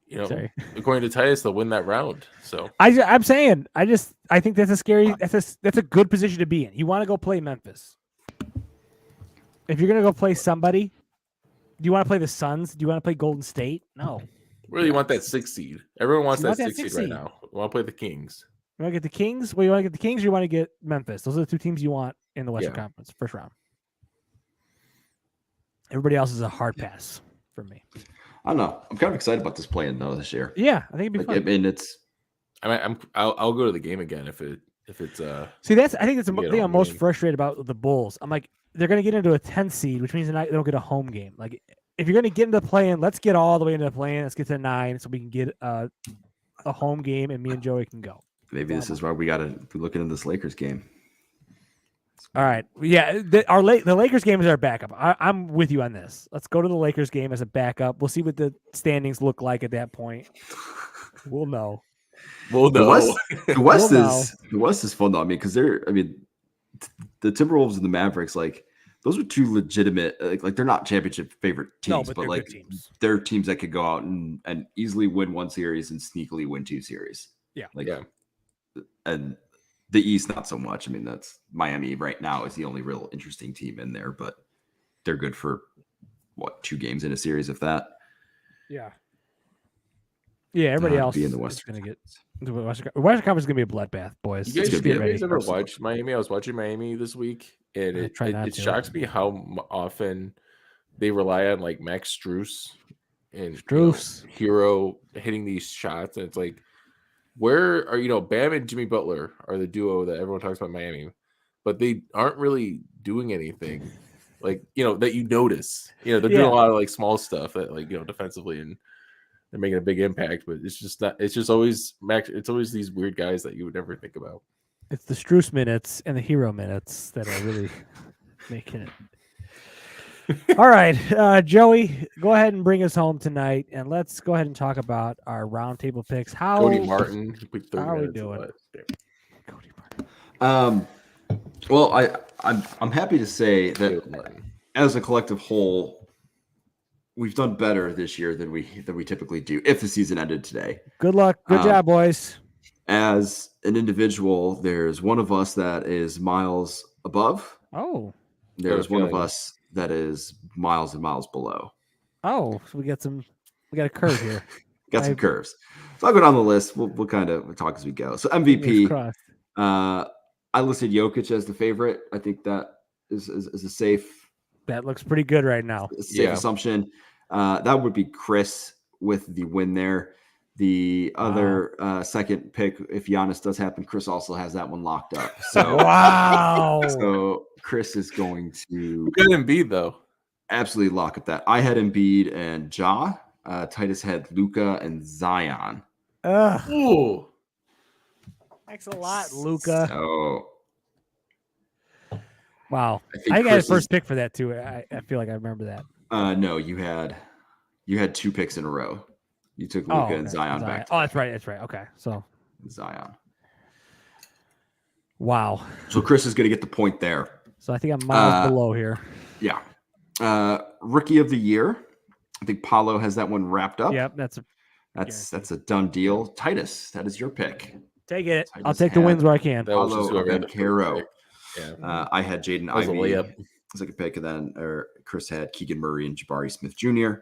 you know, Sorry. according to Titus, they'll win that round. So I'm saying, I think that's a scary. That's a good position to be in. You want to go play Memphis. If you're gonna go play somebody, do you want to play the Suns? Do you want to play Golden State? No. really, you want that 6 seed. Everyone wants You want that that 6 seed six right seed. now. You want to play the Kings. You want to get the Kings? Well, you want to get the Kings or you want to get Memphis? Those are the two teams you want in the Western Yeah. Conference, first round. Everybody else is a hard pass for me. I don't know. I'm kind of excited about this play-in though this year. Yeah, I think it'd be Like, fun. I mean, it's I'll go to the game again if it's See, I think that's the get thing a I'm most win. frustrated about the Bulls. I'm like, they're going to get into a 10th seed, which means they don't get a home game. Like, if you're going to get into the play-in, let's get all the way into the play-in. Let's get to 9 so we can get a home game and me and Joey can go. maybe this is why we got to be looking into this Lakers game. All right. Yeah, the Lakers game is our backup. I'm with you on this. Let's go to the Lakers game as a backup. We'll see what the standings look like at that point. We'll know. well, The no. West Well, the West is fun though. I mean, because the Timberwolves and the Mavericks, like those are two legitimate, like they're not championship favorite No, teams, but but they're like good teams. they're teams that could go out and easily win one series and sneakily win 2 series. Yeah. Like, Yeah. and the East not so much. I mean, that's Miami right now is the only real interesting team in there, but they're good for what 2 games in a series, if that. Yeah. Yeah, everybody else be in the is Western going to get the Western Conference is going to be a bloodbath, boys. You guys, gonna be you a guys ever personal. watched Miami? I was watching Miami this week, and I try not it to. shocks me how often they rely on like Max Strus and Strus. Hero hitting these shots, and it's like, where are Bam and Jimmy Butler are the duo that everyone talks about in Miami, but they aren't really doing anything like that you notice. They're doing Yeah. a lot of like small stuff that like defensively, and they're making a big impact, but it's just not. It's just always Max. It's always these weird guys that you would never think about. It's the Strus minutes and the Hero minutes that are really making it. All right, Joey, go ahead and bring us home tonight, and let's go ahead and talk about our roundtable picks. Cody Martin. He put 30 how are we minutes doing? left. Cody Martin. Well, I'm happy to say Caleb that Martin. as a collective whole, we've done better this year than we typically do. If the season ended today, Good luck. Good job, boys. as an individual, there's one of us that is miles above. Oh, There's one of feeling. us that is miles and miles below. so we got a curve here. Got some I- curves. So I'll go down the list. We'll kind of talk as we go. So Fingers MVP, crossed. I listed Jokic as the favorite. I think that is a safe That looks pretty good right now. Yeah. assumption. That would be Chris with the win there. The other second pick, if Giannis does happen, Chris also has that one locked up. So, Wow. so Chris is going to Who got Embiid though? absolutely lock up that. I had Embiid and Ja. Titus had Luca and Zion. Ugh. Ooh. Thanks a lot, Luca. So Wow. I think I think I had Chris a first pick for that too. I feel like I remember that. no, you had 2 picks in a row. You took Luca and okay. Zion back. Oh, that's right. That's right. Okay. So, Zion. wow. So Chris is going to get the point there. So I think I'm miles below here. Yeah. Rookie of the year. I think Paulo has that one wrapped up. Yep. That's That's a done deal. Titus, that is your pick. take it. I I'll just take the had- wins where I can. That was just Paulo whoever had the first Caro. pick. Yeah. I had Jaden That was a Ivey layup. as like a pick, and then Chris had Keegan Murray and Jabari Smith Jr.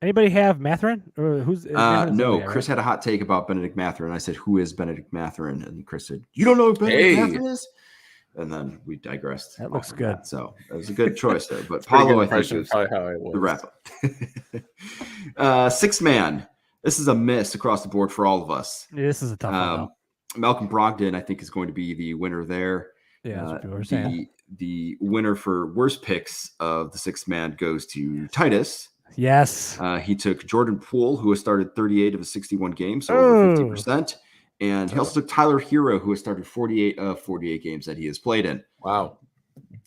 Anybody have Matherin? Or who's Matherin's No, the guy, Chris right? had a hot take about Benedict Mathurin. I said, "Who is Benedict Mathurin?" And Chris said, "You don't know who Benedict Hey. Mathurin is?" And then we digressed. That off looks of good. So that was a good choice there. But Pretty good Paulo, I think, impression is of probably how it was. the wrap up. 6 man. This is a miss across the board for all of us. Yeah, this is a tough one. Though. Malcolm Brogdon, I think, is going to be the winner there. Yeah, that's what people are saying. The winner for worst picks of the 6 man goes to Titus. Yes. He took Jordan Poole, who has started 38 of his 61 games, so over Oh. 50%. And he also took Tyler Hero, who has started 48 of 48 games that he has played in. Wow.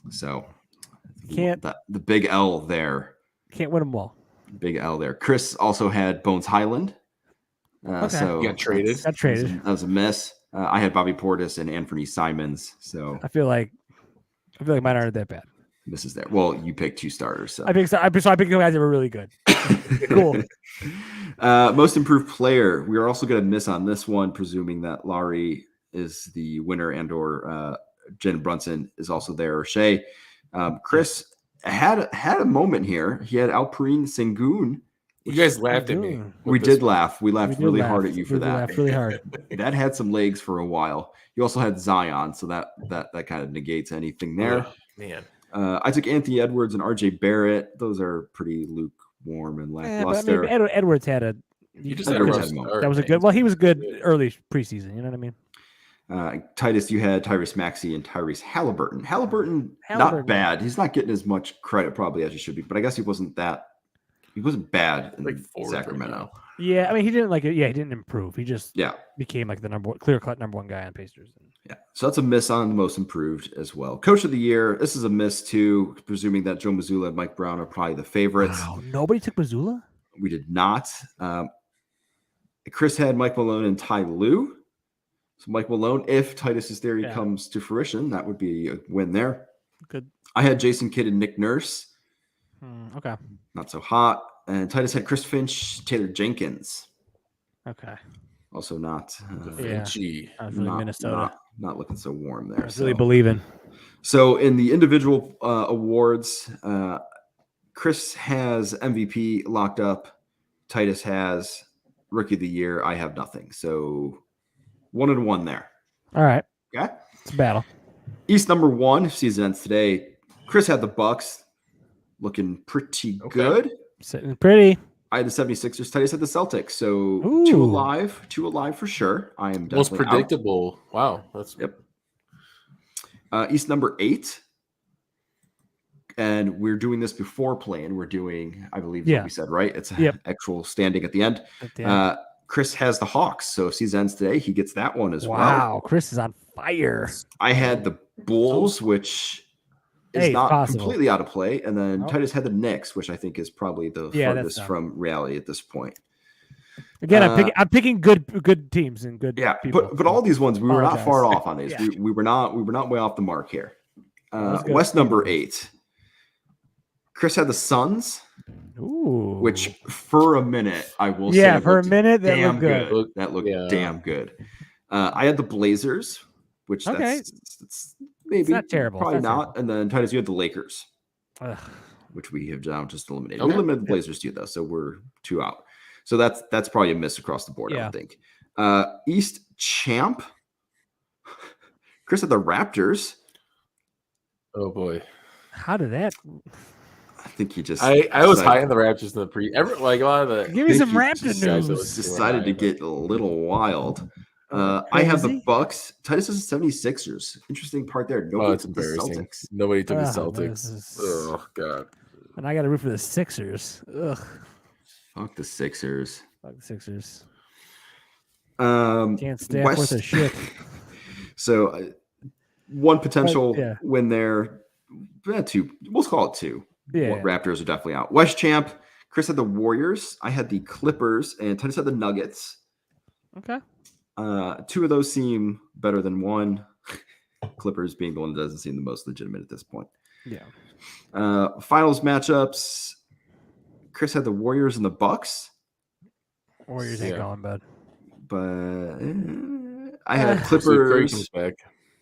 So Can't- the big L there. Can't win them all. Big L there. Chris also had Bones Highland. So He got traded. Got traded. That was a miss. I had Bobby Portis and Anthony Simons. So I feel like mine aren't that bad. misses there. Well, you picked 2 starters, so I picked guys that were really good. Cool. Most improved player. We are also going to miss on this one, presuming that Laurie is the winner and/or Jen Brunson is also there, or Shea. Chris had a moment here. He had Alperine Sengun. You guys laughed at me. We did laugh. We laughed really hard at you for that. Laughed really hard. That had some legs for a while. You also had Zion, so that kind of negates anything there. Oh, man. I took Anthony Edwards and RJ Barrett. Those are pretty lukewarm and lackluster. Edwards had a. You just had a rough start. That was a good. Well, he was good early preseason. You know what I mean? Titus, you had Tyrese Maxey and Tyrese Halliburton. Halliburton, not bad. He's not getting as much credit probably as he should be, but I guess he wasn't bad in Sacramento. Yeah, I mean, he didn't he didn't improve. He just became like the clear-cut number 1 guy on Pacers. Yeah, so that's a miss on the most improved as well. Coach of the year, this is a miss too, presuming that Joe Mazzulla and Mike Brown are probably the favorites. Wow, nobody took Mazzulla? We did not. Chris had Mike Malone and Ty Lue. So Mike Malone, if Titus's theory comes to fruition, that would be a win there. Good. I had Jason Kidd and Nick Nurse. Okay. Not so hot. And Titus had Chris Finch, Taylor Jenkins. Okay. Also not. Finchy. I was really Minnesota. Not looking so warm there. I was really believing. So in the individual awards, Chris has MVP locked up. Titus has Rookie of the Year. I have nothing. So 1-1 there. All right. Okay. It's a battle. East number 1, season ends today. Chris had the Bucks looking pretty good. Sitting pretty. I had the 76ers. Titus had the Celtics. So 2 alive for sure. I am definitely most predictable. Out. Wow. That's East number 8. And we're doing this before playing. We're doing, I believe what we said, right? It's actual standing at the end. Chris has the Hawks. So if season ends today, he gets that one as well. Wow. Chris is on fire. I had the Bulls, which is not completely out of play. And then Titus had the Knicks, which I think is probably the farthest from reality at this point. Again, I'm picking good teams and good people. But all these ones, we were not far off on these. We were not way off the mark here. West number 8. Chris had the Suns, which for a minute I will say, for a minute that looked good. That looked damn good. I had the Blazers, which that's maybe it's not terrible. Probably not. And then Titus, you had the Lakers, which we have now just eliminated. We eliminated the Blazers too, though, so we're 2 out. So that's probably a miss across the board. I would think. East champ. Chris had the Raptors. Oh boy, how did that? I think he just. I was high in the Raptors in the a lot of the. Give me some Raptor news. Decided to get a little wild. I have the Bucks. Titus is the 76ers. Interesting part there. Nobody took the Celtics. Nobody took the Celtics. Oh god. And I got to root for the Sixers. Ugh. Fuck the Sixers. Fuck the Sixers. Can't stand worth a shit. So one potential win there. 2. We'll call it 2. Yeah. Raptors are definitely out. West champ. Chris had the Warriors. I had the Clippers, and Titus had the Nuggets. Okay. 2 of those seem better than 1. Clippers being the one that doesn't seem the most legitimate at this point. Yeah. Finals matchups. Chris had the Warriors and the Bucks. Warriors ain't going, bud. But I had Clippers.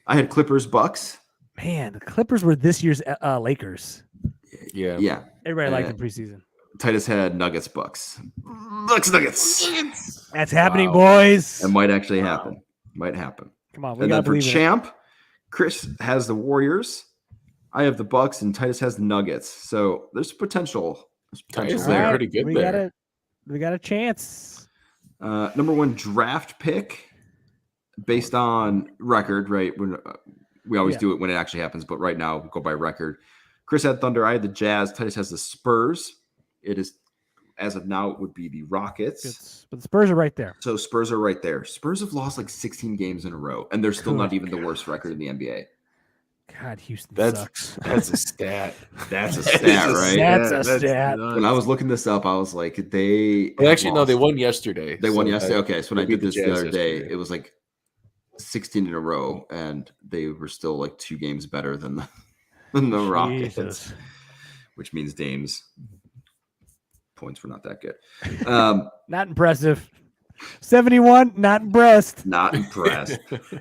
I had Clippers Bucks. Man, the Clippers were this year's Lakers. Yeah. Everybody liked them preseason. Titus had Nuggets Bucks. Nuggets. That's happening, boys. It might actually happen. Might happen. Come on. And then for champ, Chris has the Warriors. I have the Bucks, and Titus has the Nuggets. So there's potential. Titus there, pretty good there. We got a chance. Number 1 draft pick based on record, right? We always do it when it actually happens, but right now we'll go by record. Chris had Thunder. I had the Jazz. Titus has the Spurs. It is, as of now, it would be the Rockets. But the Spurs are right there. So Spurs are right there. Spurs have lost like 16 games in a row, and they're still not even the worst record in the NBA. God, Houston sucks. That's a stat. That's a stat, right? That's a stat. When I was looking this up, I was like, they won yesterday. They won yesterday. Okay, so when I did this the other day, it was like 16 in a row, and they were still like 2 games better than the than the Rockets, Jesus. which means Dame's points were not that good. Not impressive. 71, not impressed. Not impressed.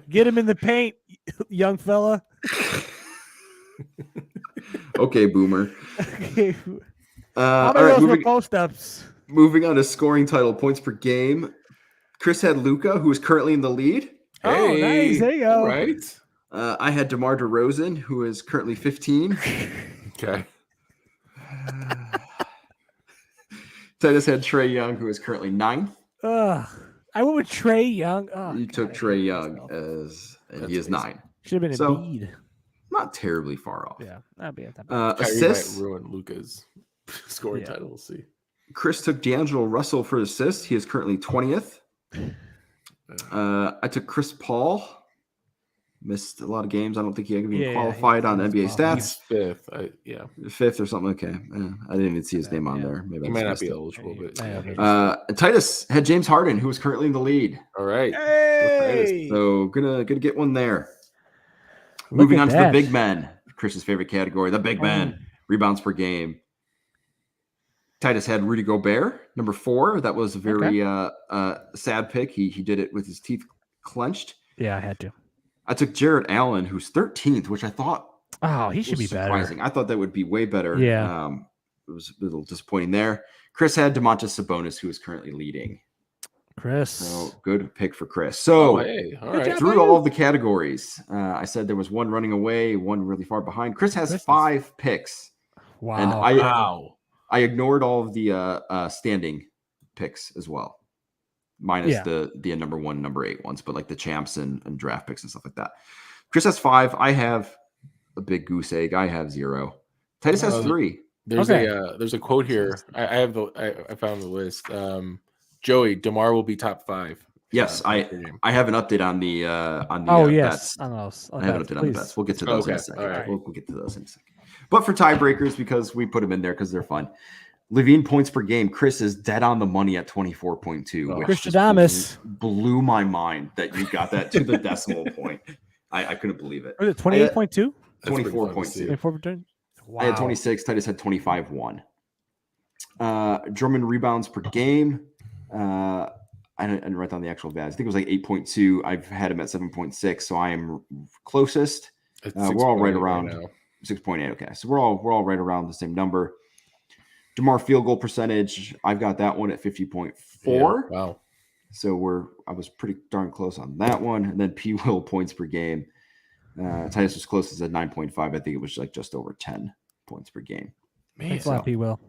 Get him in the paint, young fella. Okay, Boomer. Okay. All How many right, of those were post-ups? moving on to scoring title points per game. Chris had Luka, who is currently in the lead. Oh, nice. There you go. All right. I had DeMar DeRozan, who is currently 15. Okay. Titus had Trey Young, who is currently 9th. I went with Trey Young. Oh, You took Trey Young and he is 9. Should have been So, Embiid. Not terribly far off. Yeah, that'd be at that point. Kyrie Assists. might ruin Luka's scoring title. We'll see. Chris took D'Angelo Russell for assists. He is currently 20th. I took Chris Paul. Missed a lot of games. I don't think he even qualified on NBA stats. He's 5th. 5th or something. Okay. I didn't even see his name on there. Maybe He I might not missed be it. eligible, but Titus had James Harden, who was currently in the lead. all right. Hey! So gonna get one there. Look Moving at on to that. the big men. Chris's favorite category, the big men. Rebounds per game. Titus had Rudy Gobert, number 4. That was a very sad pick. He did it with his teeth clenched. Yeah, I had to. I took Jarrett Allen, who's 13th, which I thought He should be surprising. better. I thought that would be way better. Yeah. It was a little disappointing there. Chris had Domantas Sabonis, who is currently leading. Chris. So good pick for Chris. So All right. through all of the categories, I said there was one running away, one really far behind. Chris has 5 picks. Wow. And I ignored all of the standing picks as well, minus the number 1, number 8 ones, but like the champs and draft picks and stuff like that. Chris has 5. I have a big goose egg. I have 0. Titus has 3. There's a quote here. I found the list. Joey, DeMar will be top 5. Yes, I have an update on the yes. bets. On those. I have an update on the bets. We'll get to those in a second. All right. We'll get to those in a second. But for tiebreakers, because we put them in there because they're fun. Levine points per game. Chris is dead on the money at 24.2, which Chris just Adamus blew my mind that you got that to the decimal point. I couldn't believe it. Was it 28.2? 24.2. Wow. I had 26. Titus had 25.1. Drummond rebounds per game. I didn't write down the actual values. I think it was like 8.2. I've had him at 7.6, so I am closest. We're all right around 6.8. Okay, so we're all right around the same number. DeMar field goal percentage. I've got that one at 50.4. Yeah, wow. So I was pretty darn close on that one. And then P. Will points per game. Titus was closest at 9.5. I think it was like just over 10 points per game. Man, Thanks a lot, P. Will.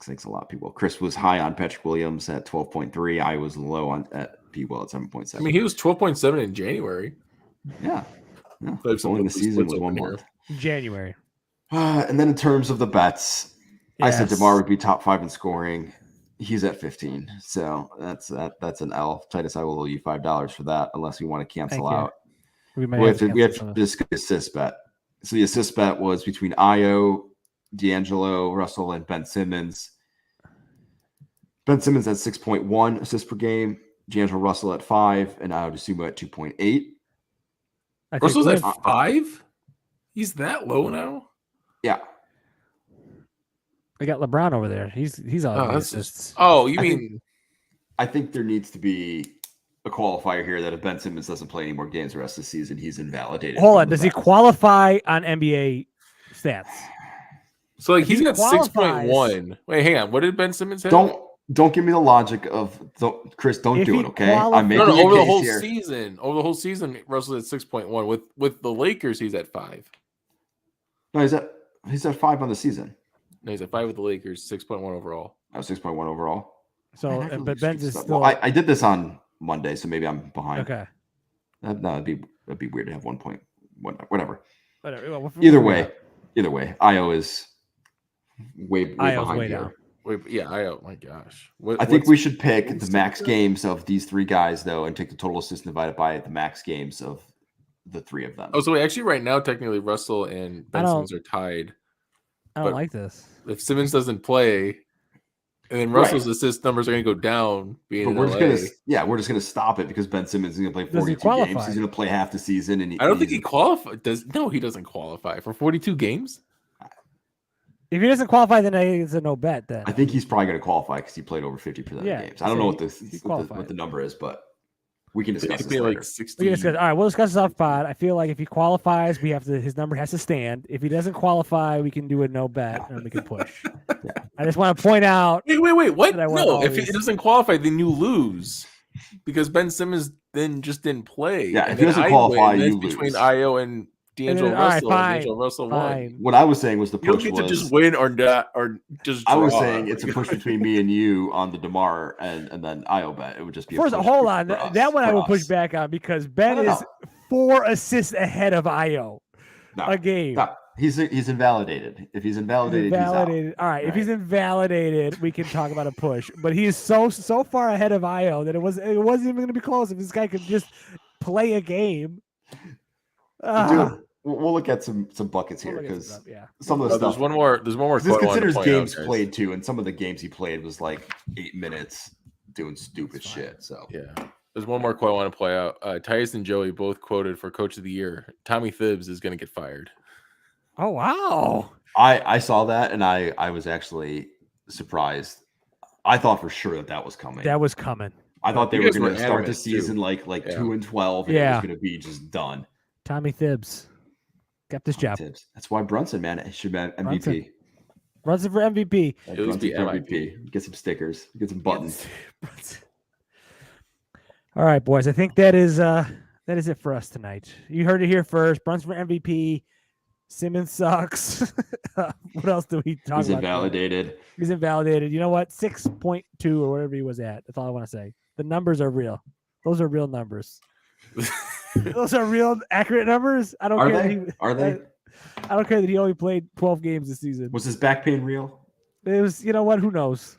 Thanks a lot, P. Will. Chris was high on Patrick Williams at 12.3. I was low at P. Will at 7.7. I mean, he was 12.7 in January. Yeah. But only the season was 1 month. January. And then in terms of the bets, I said DeMar would be top 5 in scoring. He's at 15. So that's an L. Titus, I will owe you $5 for that unless we want to cancel out. We have to discuss the assist bet. So the assist bet was between Io, D'Angelo Russell, and Ben Simmons. Ben Simmons at 6.1 assists per game. D'Angelo Russell at 5, and Io DeSumo at 2.8. Russell's at 5? He's that low now? Yeah. I got LeBron over there. He's on assists. You mean? I think there needs to be a qualifier here that if Ben Simmons doesn't play any more games the rest of the season, he's invalidated. Hold on. Does he qualify on NBA stats? So like he's got 6.1. Wait, hang on. What did Ben Simmons have? Don't give me the logic of Chris. Don't do it, okay? I'm making over the whole here. season. Over the whole season, Russell's at 6.1. With the Lakers, he's at 5. No, he's at 5 on the season. No, he's at 5 with the Lakers. 6.1 overall. Oh, 6.1 overall. So, but Ben's is still. Well, I did this on Monday, so maybe I'm behind. Okay. No, it'd be weird to have 1 point. Whatever. Either way, Io is way behind way here. down. Oh my gosh. I think we should pick the max games of these 3 guys, though, and take the total assists divided by the max games of the 3 of them. Oh, so actually, right now, technically, Russell and Ben Simmons are tied. I don't like this. If Simmons doesn't play, And then Russell's assist numbers are going to go down. But we're just gonna stop it because Ben Simmons is gonna play 42 games. He's gonna play half the season, and I don't think he qualifies. He doesn't qualify for 42 games. If he doesn't qualify, then it's a no bet. Then I think he's probably gonna qualify because he played over 50% of games. I don't know what the number is, but we can discuss this later. Like 16. All right, we'll discuss this off pod. I feel like if he qualifies, his number has to stand. If he doesn't qualify, we can do a no bet and we can push. I just want to point out. Wait, what? No, if he doesn't qualify, then you lose because Ben Simmons then just didn't play. Yeah, if he doesn't qualify, you lose. Between Io and D'Angelo Russell, D'Angelo Russell won. What I was saying was the push was to just win or not, or just draw. I was saying it's a push between me and you on the DeMar and then Io bet. It would just be first. Hold on, that one I would push back on because Ben is 4 assists ahead of Io a game. No. He's invalidated. If he's invalidated, he's out. All right. If he's invalidated, we can talk about a push. But he is so far ahead of Io that it wasn't even going to be close. If this guy could just play a game. Dude, we'll look at some buckets here because some of the stuff. There's one more. This considers games played too, and some of the games he played was like 8 minutes doing stupid shit. So yeah. There's one more quote I want to play out. Tyus and Joey both quoted for Coach of the Year. Tommy Thibbs is going to get fired. Oh, wow. I saw that, and I was actually surprised. I thought for sure that was coming. That was coming. I thought they were going to start the season like 2-12, and it was going to be just done. Tommy Thibbs got this job. That's why Brunson, man, it should be MVP. Brunson for MVP. Brunson for MVP. Get some stickers. Get some buttons. All right, boys. I think that is it for us tonight. You heard it here first. Brunson for MVP. Simmons sucks. What else do we talk about? He's invalidated. He's invalidated. You know what? 6.2 or whatever he was at. That's all I want to say. The numbers are real. Those are real numbers. Those are real accurate numbers. I don't care. Are they? I don't care that he only played 12 games this season. Was his back pain real? It was. You know what? Who knows?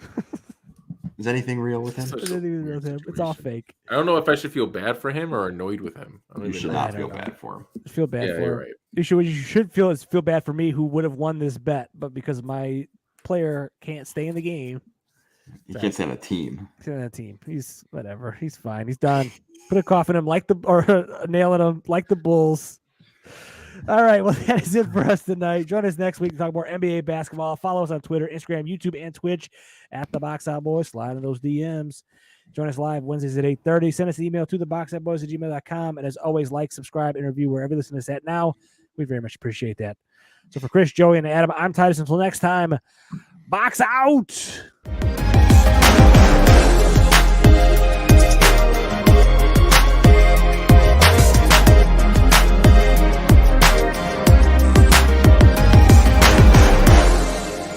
Is anything real with him? It's all fake. I don't know if I should feel bad for him or annoyed with him. You should not feel bad for him. Feel bad for him. Right. You should feel bad for me, who would have won this bet, but because my player can't stay in the game. He can't stay on a team. He's on a team. He's whatever. He's fine. He's done. Put a cough in him or a nail in him like the Bulls. All right. Well, that is it for us tonight. Join us next week to talk more NBA basketball. Follow us on Twitter, Instagram, YouTube, and Twitch at the Box Out Boys. Slide in those DMs. Join us live Wednesdays at 8:30. Send us an email to theboxoutboys@gmail.com. And as always, like, subscribe, and review wherever you listen to us at now. We very much appreciate that. So for Chris, Joey, and Adam, I'm Titus. Until next time, Box Out.